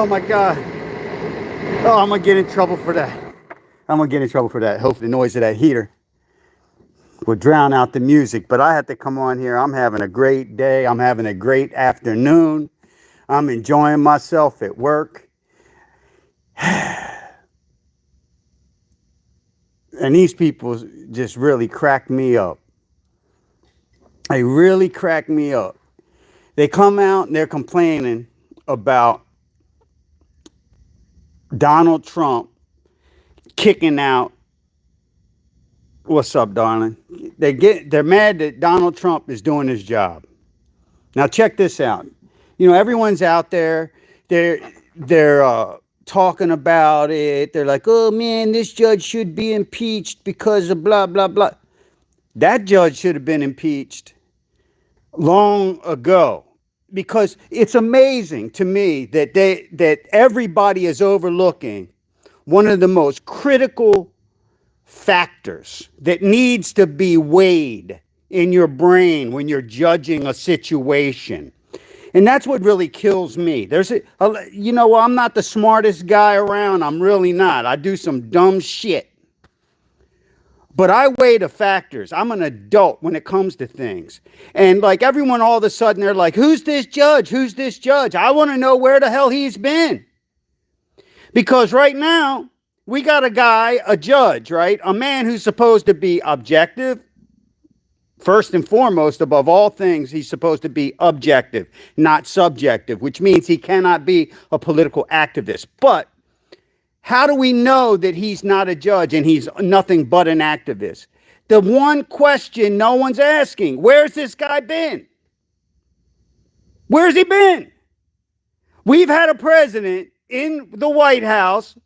my God. Oh, I'm going to get in trouble for that. I'm going to get in trouble for that. Hope the noise of that heater will drown out the music. But I have to come on here. I'm having a great day. I'm having a great afternoon. I'm enjoying myself at work. And these people just really crack me up. They really crack me up. They come out and they're complaining about Donald Trump kicking out. What's up, darling? They're mad that Donald Trump is doing his job. Now check this out. You know, everyone's out there. They're talking about it. They're like, oh man, this judge should be impeached because of blah blah blah. That judge should have been impeached long ago. Because it's amazing to me that everybody is overlooking one of the most critical factors that needs to be weighed in your brain when you're judging a situation. And that's what really kills me. I'm not the smartest guy around. I'm really not. I do some dumb shit. But I weigh the factors. I'm an adult when it comes to things. And like everyone all of a sudden, they're like, who's this judge? Who's this judge? I want to know where the hell he's been. Because right now, we got a judge, right? A man who's supposed to be objective. First and foremost, above all things, he's supposed to be objective, not subjective, which means he cannot be a political activist. But how do we know that he's not a judge and he's nothing but an activist? The one question no one's asking, where's this guy been? Where's he been? We've had a president in the White House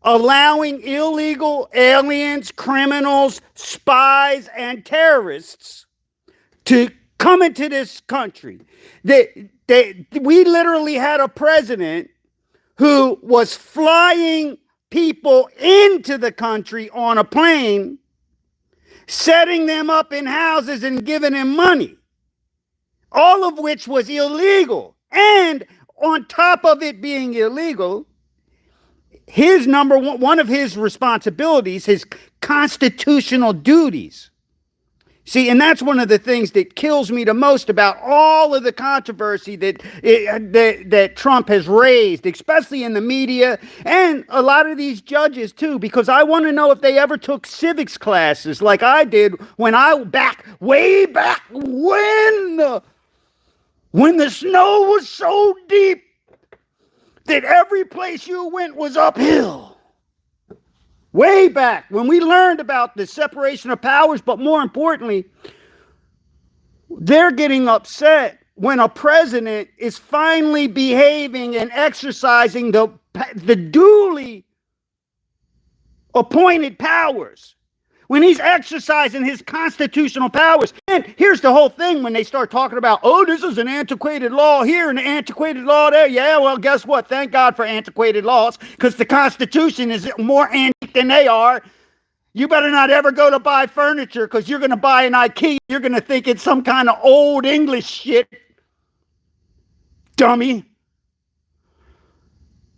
allowing illegal aliens, criminals, spies, and terrorists to come into this country. We literally had a president who was flying people into the country on a plane, setting them up in houses and giving them money, all of which was illegal. And on top of it being illegal, his one of his responsibilities, his constitutional duties. See, and that's one of the things that kills me the most about all of the controversy that Trump has raised, especially in the media and a lot of these judges too, because I want to know if they ever took civics classes like I did when way back when the snow was so deep that every place you went was uphill. Way back when we learned about the separation of powers, but more importantly, they're getting upset when a president is finally behaving and exercising the duly appointed powers. When he's exercising his constitutional powers. And here's the whole thing when they start talking about, oh, this is an antiquated law here and an antiquated law there. Yeah, well, guess what? Thank God for antiquated laws, because the Constitution is more antique than they are. You better not ever go to buy furniture, because you're going to buy an IKEA. You're going to think it's some kind of old English shit. Dummy.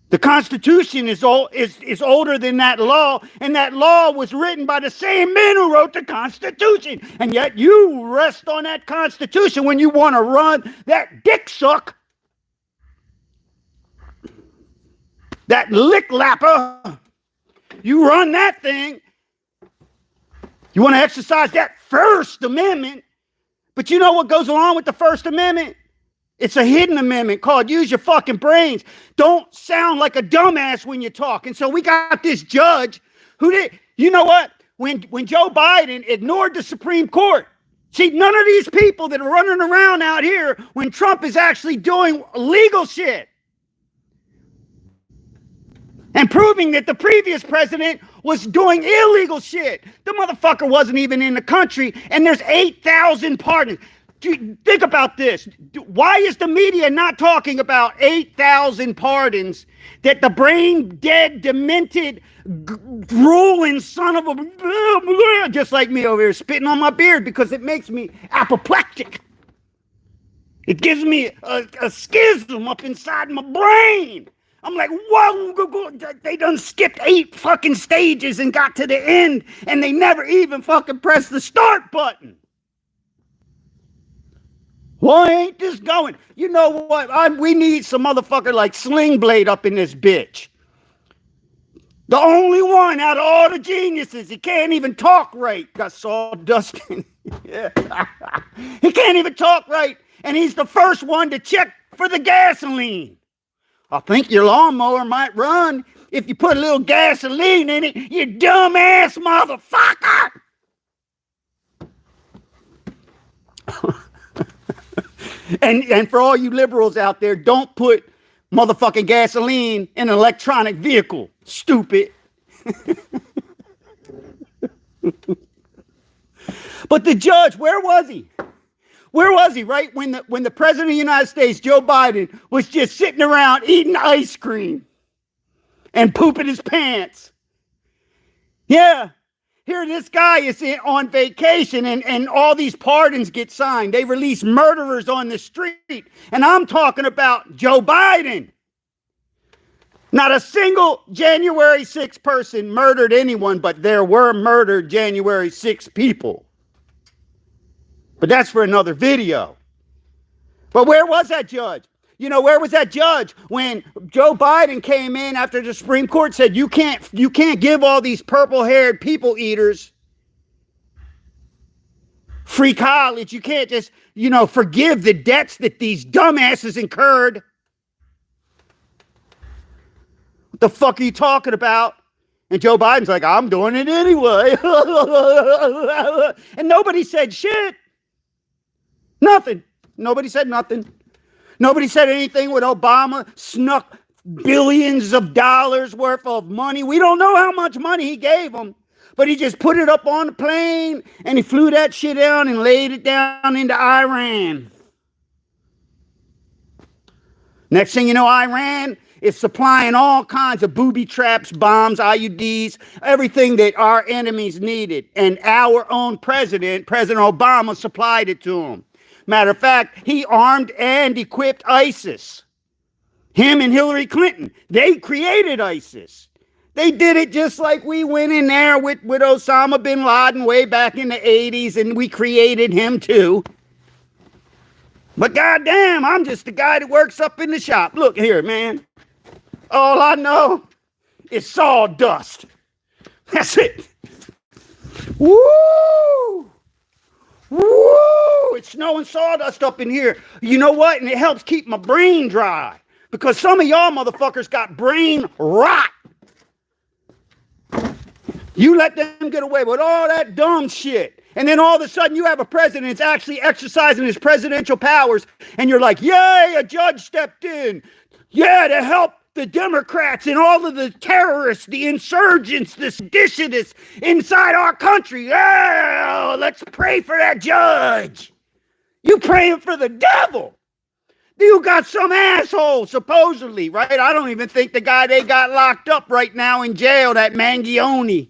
The Constitution is older than that law, and that law was written by the same men who wrote the Constitution. And yet you rest on that Constitution when you want to run that dick suck, that lick lapper. You run that thing. You want to exercise that First Amendment. But you know what goes along with the First Amendment? It's a hidden amendment called use your fucking brains. Don't sound like a dumbass when you talk. And so we got this judge who did, you know what? When Joe Biden ignored the Supreme Court, see, none of these people that are running around out here when Trump is actually doing legal shit and proving that the previous president was doing illegal shit. The motherfucker wasn't even in the country, and there's 8,000 pardons. Think about this. Why is the media not talking about 8,000 pardons that the brain dead, demented, drooling son of a, just like me over here, spitting on my beard because it makes me apoplectic. It gives me a schism up inside my brain. I'm like, whoa, they done skipped 8 fucking stages and got to the end, and they never even fucking pressed the start button. Why ain't this going? You know what? We need some motherfucker like Sling Blade up in this bitch. The only one out of all the geniuses. He can't even talk right. Got sawdust in. Yeah. He can't even talk right. And he's the first one to check for the gasoline. I think your lawnmower might run if you put a little gasoline in it, you dumbass motherfucker. And for all you liberals out there, don't put motherfucking gasoline in an electronic vehicle. Stupid. But the judge, where was he? Where was he, right? When the president of the United States, Joe Biden, was just sitting around eating ice cream and pooping his pants. Yeah. Here this guy is on vacation and all these pardons get signed. They release murderers on the street. And I'm talking about Joe Biden. Not a single January 6th person murdered anyone, but there were murdered January 6th people. But that's for another video. But where was that judge? You know, where was that judge when Joe Biden came in after the Supreme Court said you can't give all these purple-haired people eaters free college. You can't just, forgive the debts that these dumbasses incurred. What the fuck are you talking about? And Joe Biden's like, I'm doing it anyway. And nobody said shit. Nothing. Nobody said nothing. Nobody said anything when Obama snuck billions of dollars worth of money. We don't know how much money he gave them, but he just put it up on the plane and he flew that shit down and laid it down into Iran. Next thing you know, Iran is supplying all kinds of booby traps, bombs, IUDs, everything that our enemies needed. And our own President Obama, supplied it to them. Matter of fact, he armed and equipped ISIS. Him and Hillary Clinton, they created ISIS. They did it just like we went in there with Osama bin Laden way back in the 80s, and we created him too. But goddamn, I'm just the guy that works up in the shop. Look here, man. All I know is sawdust. That's it. Woo! Woo! It's snowing sawdust up in here. You know what? And it helps keep my brain dry. Because some of y'all motherfuckers got brain rot. You let them get away with all that dumb shit. And then all of a sudden you have a president that's actually exercising his presidential powers. And you're like, yay, a judge stepped in. Yeah, to help the Democrats and all of the terrorists, the insurgents, the seditionists inside our country. Yeah, let's pray for that judge. You praying for the devil. You got some asshole, supposedly, right? I don't even think the guy they got locked up right now in jail, that Mangione.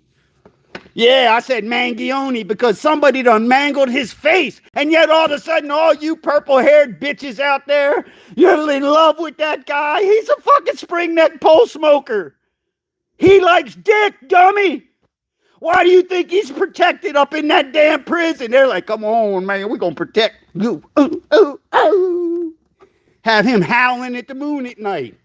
Yeah, I said Mangione because somebody done mangled his face. And yet all of a sudden, all you purple-haired bitches out there, you're in love with that guy. He's a fucking spring neck pole smoker. He likes dick, dummy. Why do you think he's protected up in that damn prison? They're like, come on, man, we're going to protect you. Have him howling at the moon at night.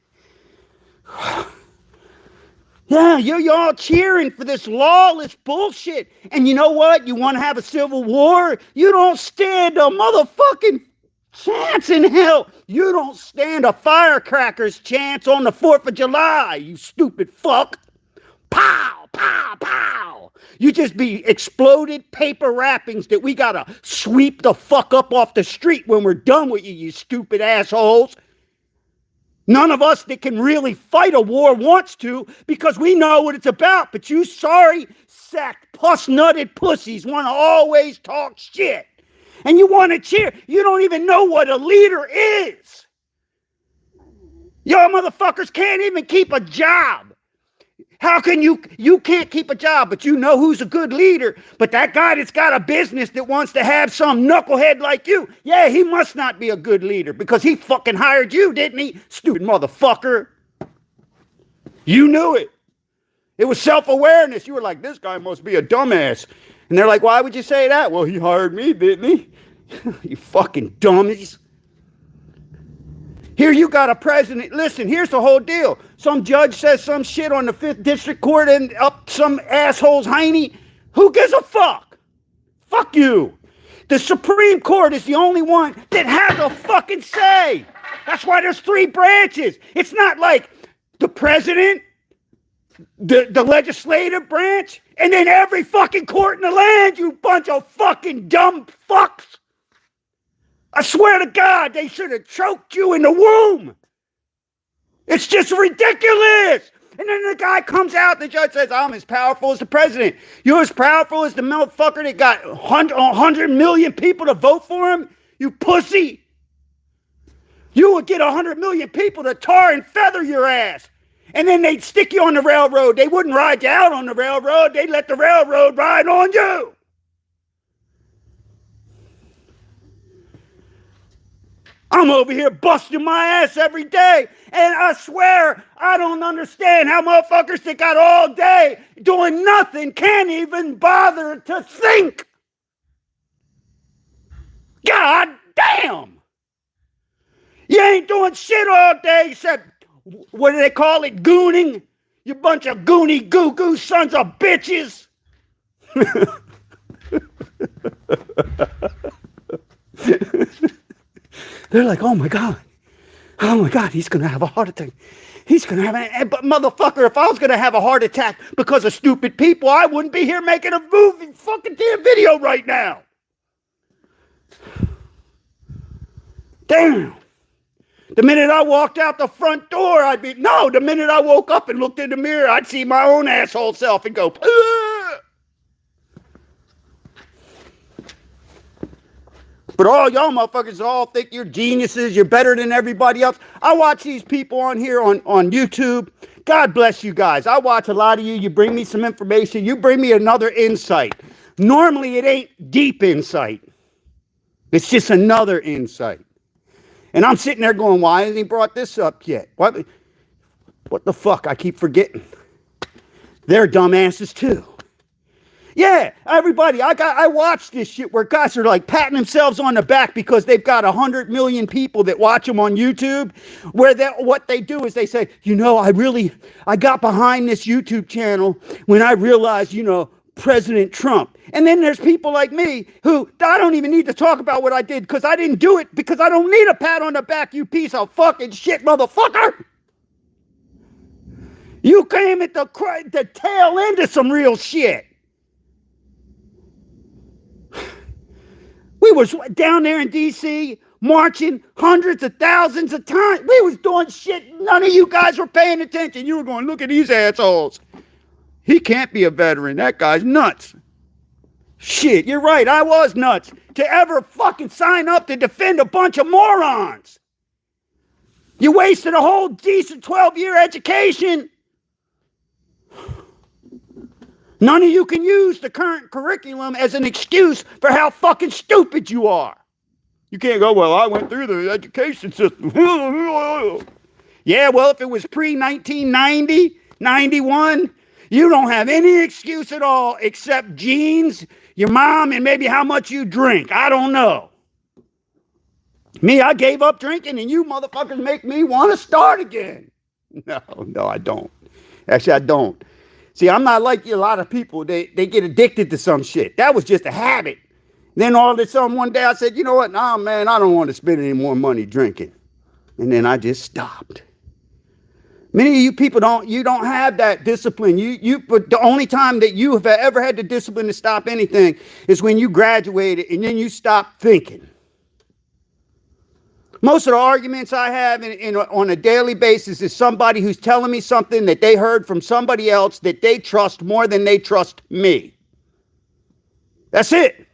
Yeah, y'all cheering for this lawless bullshit. And you know what? You want to have a civil war? You don't stand a motherfucking chance in hell. You don't stand a firecrackers chance on the 4th of July, you stupid fuck. Pow, pow, pow. You just be exploded paper wrappings that we got to sweep the fuck up off the street when we're done with you, you stupid assholes. None of us that can really fight a war wants to because we know what it's about. But you sorry sack puss-nutted pussies want to always talk shit. And you want to cheer. You don't even know what a leader is. Y'all motherfuckers can't even keep a job. How can you can't keep a job, but you know who's a good leader? But that guy that's got a business that wants to have some knucklehead like you, yeah, he must not be a good leader because he fucking hired you, didn't he? Stupid motherfucker. You knew it. It was self-awareness. You were like, this guy must be a dumbass. And they're like, why would you say that? Well, he hired me, didn't he? You fucking dummies. Here you got a president. Listen, here's the whole deal. Some judge says some shit on the 5th District Court and up some asshole's hiney. Who gives a fuck? Fuck you. The Supreme Court is the only one that has a fucking say. That's why there's 3 branches. It's not like the president, the legislative branch, and then every fucking court in the land, you bunch of fucking dumb fucks. I swear to God, they should have choked you in the womb. It's just ridiculous. And then the guy comes out, the judge says, I'm as powerful as the president. You're as powerful as the motherfucker that got 100 million people to vote for him? You pussy. You would get 100 million people to tar and feather your ass. And then they'd stick you on the railroad. They wouldn't ride you out on the railroad. They'd let the railroad ride on you. I'm over here busting my ass every day. And I swear, I don't understand how motherfuckers that got all day doing nothing can't even bother to think. God damn. You ain't doing shit all day except, what do they call it, gooning? You bunch of goony goo-goo sons of bitches. They're like, oh my God, he's going to have a heart attack. He's going to have but motherfucker, if I was going to have a heart attack because of stupid people, I wouldn't be here making a movie, fucking damn video right now. Damn. The minute I walked out the front door, the minute I woke up and looked in the mirror, I'd see my own asshole self and go, ugh! But all y'all motherfuckers all think you're geniuses, you're better than everybody else. I watch these people on here on YouTube. God bless you guys. I watch a lot of you. You bring me some information. You bring me another insight. Normally, it ain't deep insight. It's just another insight. And I'm sitting there going, why hasn't he brought this up yet? What the fuck? I keep forgetting. They're dumbasses too. Yeah, everybody, I watch this shit where guys are like patting themselves on the back because they've got 100 million people that watch them on YouTube, where what they do is they say, I got behind this YouTube channel when I realized, President Trump. And then there's people like me who, I don't even need to talk about what I did because I didn't do it because I don't need a pat on the back, you piece of fucking shit, motherfucker. You came at the tail end of some real shit. We was down there in D.C. marching hundreds of thousands of times. We was doing shit. None of you guys were paying attention. You were going, look at these assholes. He can't be a veteran. That guy's nuts. Shit, you're right. I was nuts to ever fucking sign up to defend a bunch of morons. You wasted a whole decent 12-year education. None of you can use the current curriculum as an excuse for how fucking stupid you are. You can't go, well, I went through the education system. Yeah, well, if it was pre-1990, 91, you don't have any excuse at all except genes, your mom, and maybe how much you drink. I don't know. Me, I gave up drinking, and you motherfuckers make me want to start again. No, I don't. Actually, I don't. See, I'm not like a lot of people. They get addicted to some shit. That was just a habit. Then all of a sudden one day I said, you know what? Nah, man, I don't want to spend any more money drinking. And then I just stopped. Many of you people don't have that discipline. But the only time that you have ever had the discipline to stop anything is when you graduated and then you stopped thinking. Most of the arguments I have on a daily basis is somebody who's telling me something that they heard from somebody else that they trust more than they trust me. That's it.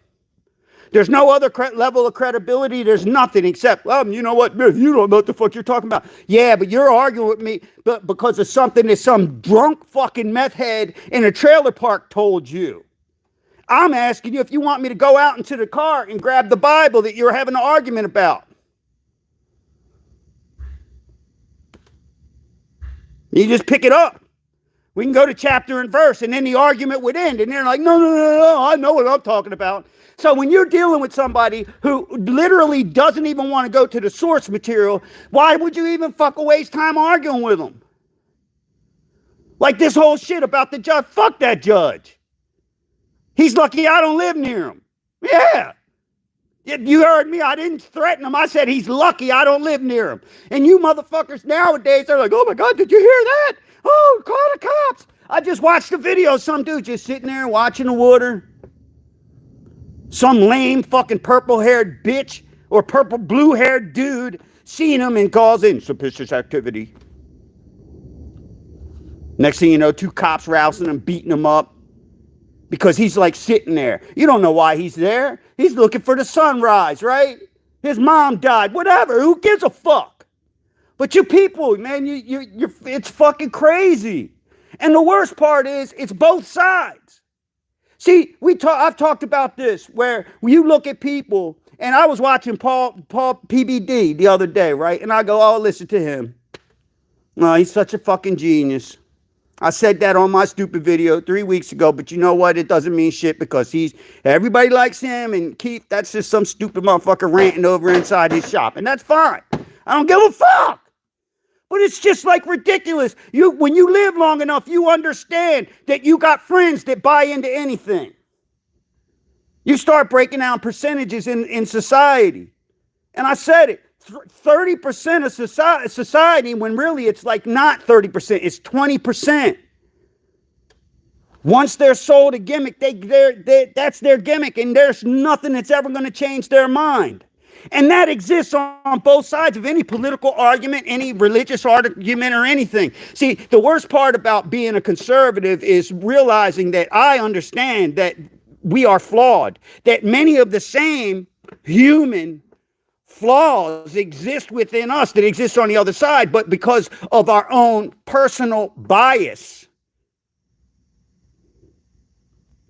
There's no other level of credibility. There's nothing except, you know what, you don't know what the fuck you're talking about. Yeah, but you're arguing with me because of something that some drunk fucking meth head in a trailer park told you. I'm asking you if you want me to go out into the car and grab the Bible that you're having an argument about. You just pick it up. We can go to chapter and verse, and then the argument would end. And they're like, no, no, no, no, I know what I'm talking about. So when you're dealing with somebody who literally doesn't even want to go to the source material, why would you even fucking waste time arguing with them? Like this whole shit about the judge. Fuck that judge. He's lucky I don't live near him. Yeah. You heard me. I didn't threaten him. I said he's lucky I don't live near him. And you motherfuckers nowadays are like, oh my God, did you hear that? Oh, call the cops. I just watched a video. Some dude just sitting there watching the water. Some lame fucking purple-haired bitch or purple blue-haired dude seeing him and calls in suspicious activity. Next thing you know, 2 cops rousing him, beating him up because he's like sitting there. You don't know why he's there. He's looking for the sunrise, right? His mom died, whatever. Who gives a fuck? But you people, man, you're it's fucking crazy. And the worst part is, it's both sides. See, I've talked about this, where you look at people, and I was watching Paul PBD the other day, right? And I go, oh, listen to him. Oh, he's such a fucking genius. I said that on my stupid video 3 weeks ago, but you know what? It doesn't mean shit because everybody likes him, and Keith, that's just some stupid motherfucker ranting over inside his shop, and that's fine. I don't give a fuck. But it's just like ridiculous. When you live long enough, you understand that you got friends that buy into anything. You start breaking down percentages in society. And I said it, 30% of society, when really it's like not 30%, it's 20%. Once they're sold a gimmick, that's their gimmick, and there's nothing that's ever going to change their mind. And that exists on both sides of any political argument, any religious argument, or anything. See, the worst part about being a conservative is realizing that I understand that we are flawed, that many of the same human flaws exist within us that exist on the other side, but because of our own personal bias,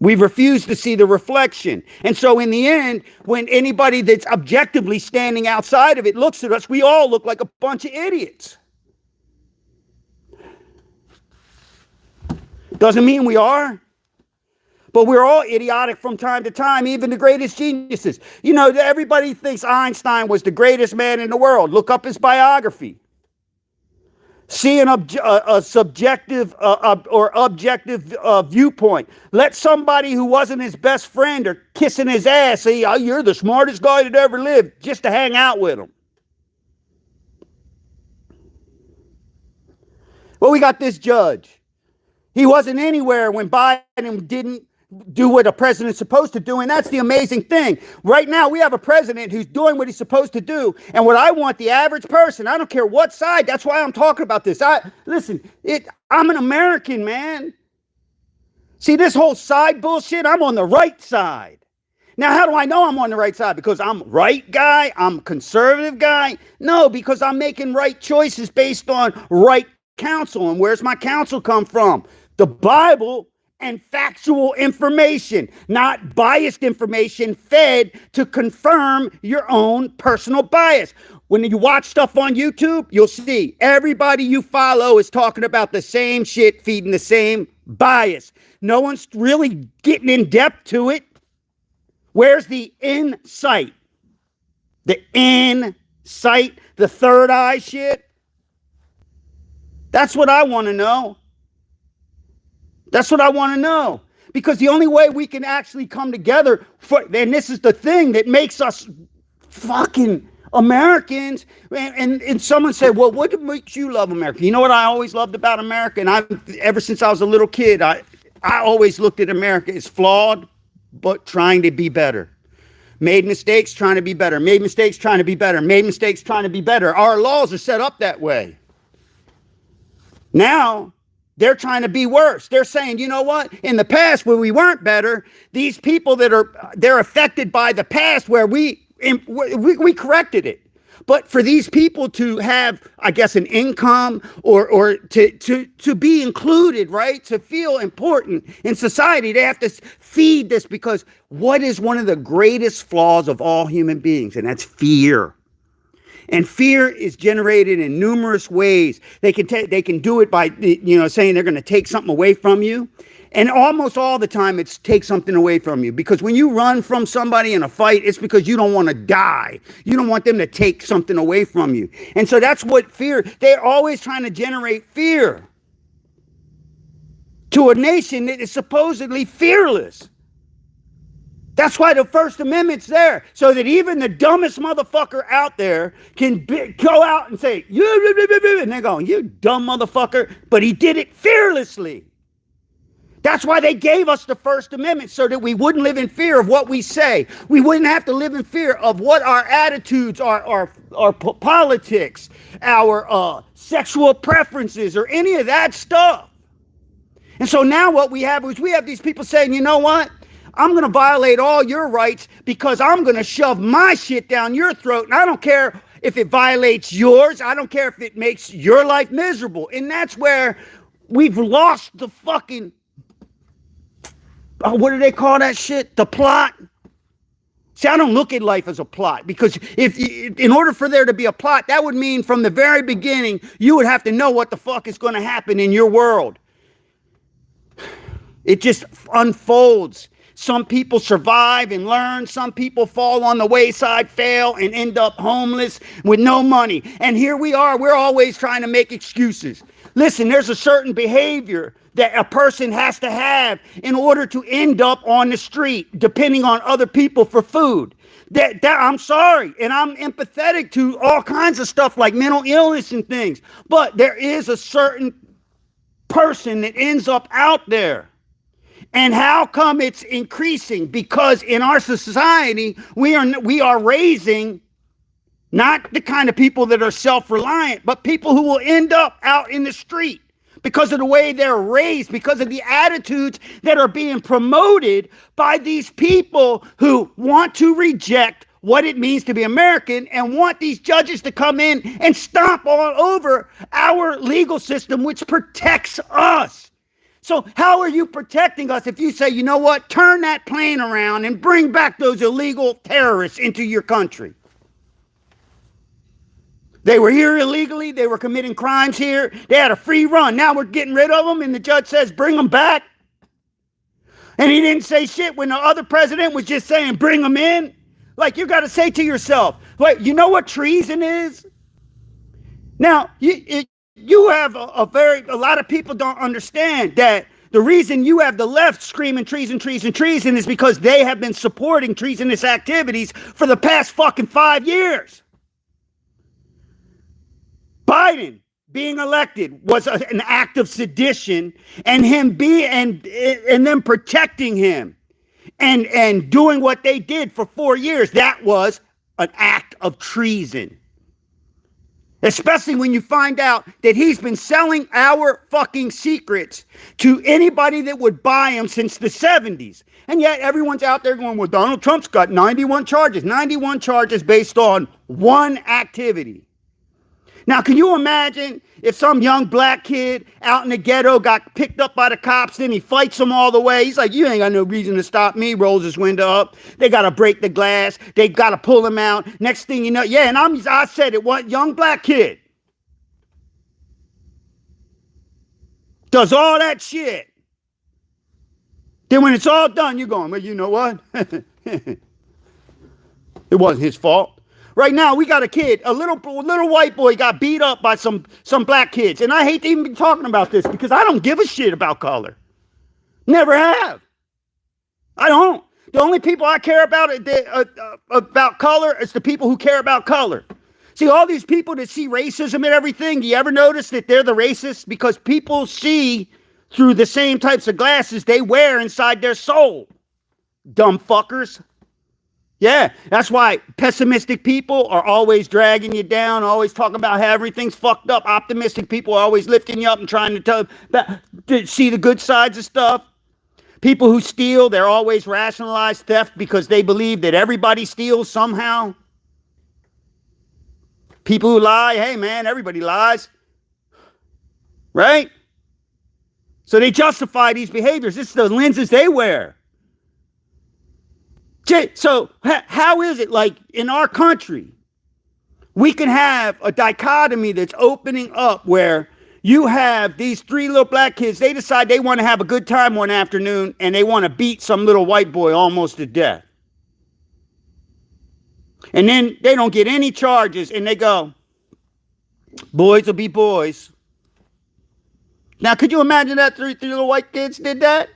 we refuse to see the reflection. And so in the end, when anybody that's objectively standing outside of it looks at us, we all look like a bunch of idiots. Doesn't mean we are. But we're all idiotic from time to time, even the greatest geniuses. You know, everybody thinks Einstein was the greatest man in the world. Look up his biography. See a subjective or objective viewpoint. Let somebody who wasn't his best friend or kissing his ass say, oh, you're the smartest guy that ever lived, just to hang out with him. Well, we got this judge. He wasn't anywhere when Biden didn't do what a president's supposed to do, and that's the amazing thing. Right now, we have a president who's doing what he's supposed to do, and what I want the average person, I don't care what side, that's why I'm talking about this. I'm an American, man. See, this whole side bullshit, I'm on the right side. Now, how do I know I'm on the right side? Because I'm right guy? I'm conservative guy? No, because I'm making right choices based on right counsel. And where's my counsel come from? The Bible and factual information, not biased information fed to confirm your own personal bias. When you watch stuff on YouTube, you'll see everybody you follow is talking about the same shit, feeding the same bias. No one's really getting in depth to it. Where's the insight? The insight, the third eye shit? That's what I want to know. That's what I want to know. Because the only way we can actually come together, and this is the thing that makes us fucking Americans. And someone said, well, what makes you love America? You know what I always loved about America? And ever since I was a little kid, I always looked at America as flawed, but trying to be better. Made mistakes, trying to be better. Made mistakes, trying to be better. Made mistakes, trying to be better. Our laws are set up that way. Now, they're trying to be worse. They're saying, you know what? In the past, where we weren't better, these people they're affected by the past where we corrected it. But for these people to have, I guess, an income or to be included, right? To feel important in society, they have to feed this, because what is one of the greatest flaws of all human beings? And that's fear. And fear is generated in numerous ways. They can do it by saying they're going to take something away from you. And almost all the time it's take something away from you. Because when you run from somebody in a fight, it's because you don't want to die. You don't want them to take something away from you. And so that's what fear, they're always trying to generate fear to a nation that is supposedly fearless. That's why the First Amendment's there, so that even the dumbest motherfucker out there can go out and say, and they're going, you dumb motherfucker, but he did it fearlessly. That's why they gave us the First Amendment, so that we wouldn't live in fear of what we say. We wouldn't have to live in fear of what our attitudes, our politics, our sexual preferences, or any of that stuff. And so now what we have is we have these people saying, you know what? I'm going to violate all your rights because I'm going to shove my shit down your throat. And I don't care if it violates yours. I don't care if it makes your life miserable. And that's where we've lost the fucking, what do they call that shit? The plot. See, I don't look at life as a plot, because in order for there to be a plot, that would mean from the very beginning, you would have to know what the fuck is going to happen in your world. It just unfolds. Some people survive and learn. Some people fall on the wayside, fail, and end up homeless with no money. And here we are. We're always trying to make excuses. Listen, there's a certain behavior that a person has to have in order to end up on the street, depending on other people for food. That I'm sorry, and I'm empathetic to all kinds of stuff like mental illness and things. But there is a certain person that ends up out there. And how come it's increasing? Because in our society, we are raising not the kind of people that are self-reliant, but people who will end up out in the street because of the way they're raised, because of the attitudes that are being promoted by these people who want to reject what it means to be American and want these judges to come in and stomp all over our legal system, which protects us. So how are you protecting us if you say, you know what, turn that plane around and bring back those illegal terrorists into your country? They were here illegally. They were committing crimes here. They had a free run. Now we're getting rid of them, and the judge says, bring them back. And he didn't say shit when the other president was just saying, bring them in. Like, you got to say to yourself, wait, you know what treason is? Now, you have a lot of people don't understand that the reason you have the left screaming treason, treason, treason is because they have been supporting treasonous activities for the past fucking 5 years. Biden being elected was an act of sedition, and and them protecting him and doing what they did for 4 years, that was an act of treason. Especially when you find out that he's been selling our fucking secrets to anybody that would buy them since the 70s. And yet everyone's out there going, well, Donald Trump's got 91 charges. 91 charges based on one activity. Now, can you imagine if some young black kid out in the ghetto got picked up by the cops, then he fights them all the way. He's like, you ain't got no reason to stop me, rolls his window up. They got to break the glass. They got to pull him out. Next thing you know, yeah, and I said it, what young black kid does all that shit. Then when it's all done, you're going, well, you know what? It wasn't his fault. Right now, we got a kid, a little white boy got beat up by some black kids. And I hate to even be talking about this because I don't give a shit about color. Never have. I don't. The only people I care about color is the people who care about color. See, all these people that see racism and everything, do you ever notice that they're the racists? Because people see through the same types of glasses they wear inside their soul. Dumb fuckers. Yeah, that's why pessimistic people are always dragging you down, always talking about how everything's fucked up. Optimistic people are always lifting you up and trying to see the good sides of stuff. People who steal, they're always rationalize theft because they believe that everybody steals somehow. People who lie, hey man, everybody lies. Right? So they justify these behaviors. This is the lenses they wear. So how is it like in our country We can have a dichotomy that's opening up where you have these three little black kids. They decide they want to have a good time one afternoon and they want to beat some little white boy almost to death. And then they don't get any charges and they go, boys will be boys. Now, could you imagine that three little white kids did that?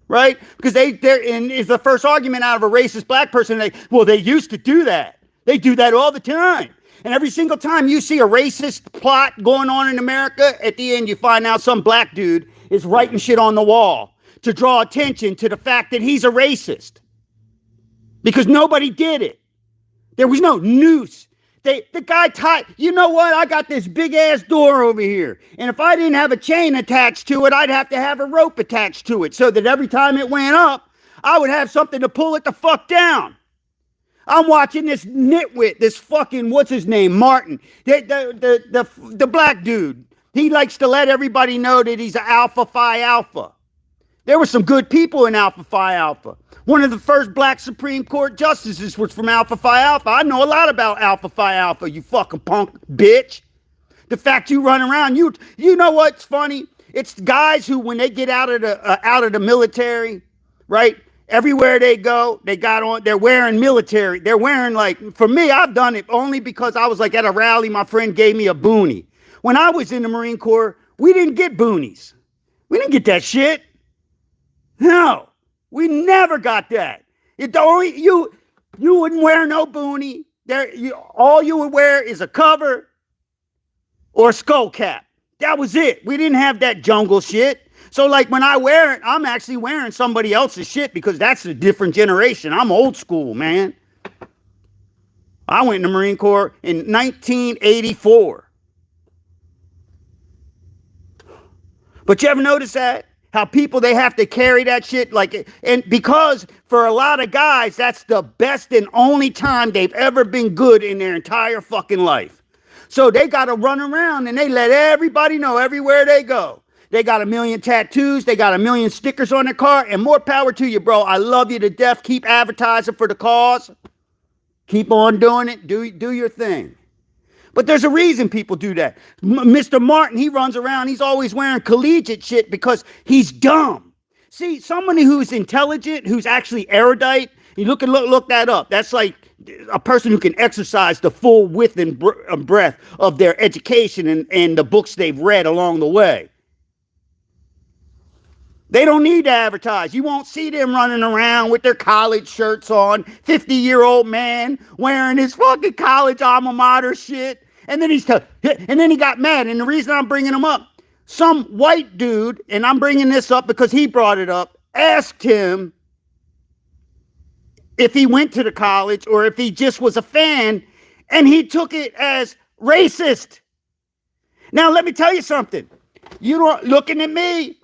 Right? Because they're in is the first argument out of a racist black person. They used to do that. They do that all the time. And every single time you see a racist plot going on in America, at the end you find out some black dude is writing shit on the wall to draw attention to the fact that he's a racist. Because nobody did it. There was no noose. The guy tied, you know what? I got this big ass door over here. And if I didn't have a chain attached to it, I'd have to have a rope attached to it so that every time it went up, I would have something to pull it the fuck down. I'm watching this nitwit, this fucking, what's his name, Martin, the black dude. He likes to let everybody know that he's an Alpha Phi Alpha. There were some good people in Alpha Phi Alpha. One of the first black Supreme Court justices was from Alpha Phi Alpha. I know a lot about Alpha Phi Alpha, you fucking punk bitch. The fact you run around, you know what's funny? It's guys who, when they get out of the military, right? Everywhere they go, they're wearing military. They're wearing, like, for me, I've done it only because I was like at a rally, my friend gave me a boonie. When I was in the Marine Corps, we didn't get boonies. We didn't get that shit. No, we never got that. You wouldn't wear no boonie. All you would wear is a cover or a skull cap. That was it. We didn't have that jungle shit. So like when I wear it, I'm actually wearing somebody else's shit because that's a different generation. I'm old school, man. I went in the Marine Corps in 1984. But you ever notice that? How people, they have to carry that shit like, and because for a lot of guys, that's the best and only time they've ever been good in their entire fucking life. So they got to run around and they let everybody know everywhere they go. They got 1 million tattoos. They got 1 million stickers on their car, and more power to you, bro. I love you to death. Keep advertising for the cause. Keep on doing it. Do your thing. But there's a reason people do that. Mr. Martin, he runs around. He's always wearing collegiate shit because he's dumb. See, somebody who's intelligent, who's actually erudite, you look that up. That's like a person who can exercise the full width and breadth of their education and the books they've read along the way. They don't need to advertise. You won't see them running around with their college shirts on. 50-year-old man wearing his fucking college alma mater shit. And then he got mad. And the reason I'm bringing him up, some white dude, and I'm bringing this up because he brought it up, asked him if he went to the college or if he just was a fan, and he took it as racist. Now, let me tell you something. You don't looking at me.